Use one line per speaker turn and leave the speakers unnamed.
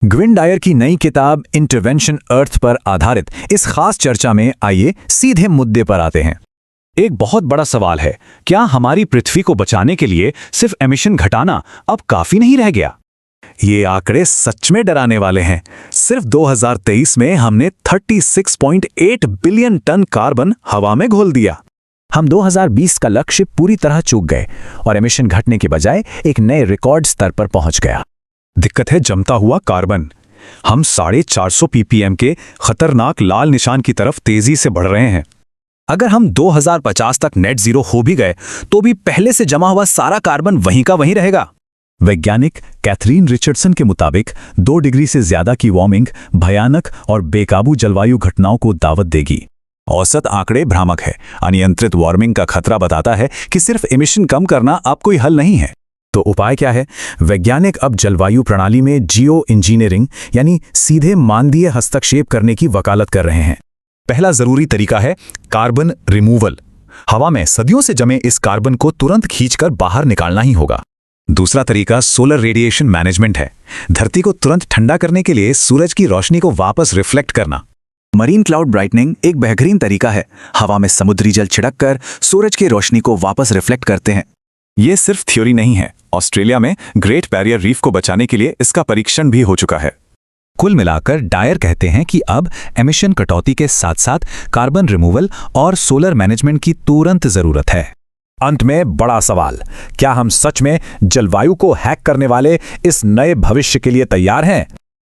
Gwyn Dyer की नई किताब इंटरवेंशन अर्थ पर आधारित इस खास चर्चा में आइए सीधे मुद्दे पर आते हैं। एक बहुत बड़ा सवाल है, क्या हमारी पृथ्वी को बचाने के लिए सिर्फ एमिशन घटाना अब काफी नहीं रह गया? ये आंकड़े सच में डराने वाले हैं। सिर्फ 2023 में हमने 36.8 बिलियन टन कार्बन हवा में घोल दिया। हम 2020 का लक्ष्य पूरी तरह चूक गए और एमिशन घटने के बजाय एक नए रिकॉर्ड स्तर पर पहुंच गया। दिक्कत है जमता हुआ कार्बन। हम 450 ppm के खतरनाक लाल निशान की तरफ तेजी से बढ़ रहे हैं। अगर हम 2050 तक नेट जीरो हो भी गए तो भी पहले से जमा हुआ सारा कार्बन वहीं का वहीं रहेगा। वैज्ञानिक कैथरीन रिचर्डसन के मुताबिक 2 डिग्री से ज्यादा की वार्मिंग भयानक और बेकाबू जलवायु घटनाओं को दावत देगी। औसत आंकड़े भ्रामक है। अनियंत्रित वार्मिंग का खतरा बताता है कि सिर्फ एमिशन कम करना अब कोई हल नहीं है। तो उपाय क्या है? वैज्ञानिक अब जलवायु प्रणाली में जियो इंजीनियरिंग यानी सीधे मानवीय हस्तक्षेप करने की वकालत कर रहे हैं। पहला जरूरी तरीका है कार्बन रिमूवल। हवा में सदियों से जमे इस कार्बन को तुरंत खींचकर बाहर निकालना ही होगा। दूसरा तरीका सोलर रेडिएशन मैनेजमेंट है। धरती को तुरंत ठंडा करने के लिए सूरज की रोशनी को वापस रिफ्लेक्ट करना। मरीन क्लाउड ब्राइटनिंग एक बेहतरीन तरीका है। हवा में समुद्री जल छिड़ककर सूरज की रोशनी को वापस रिफ्लेक्ट करते हैं। ये सिर्फ थ्योरी नहीं है। ऑस्ट्रेलिया में ग्रेट बैरियर रीफ को बचाने के लिए इसका परीक्षण भी हो चुका है। कुल मिलाकर डायर कहते हैं कि अब एमिशन कटौती के साथ साथ कार्बन रिमूवल और सोलर मैनेजमेंट की तुरंत जरूरत है। अंत में बड़ा सवाल, क्या हम सच में जलवायु को हैक करने वाले इस नए भविष्य के लिए तैयार हैं?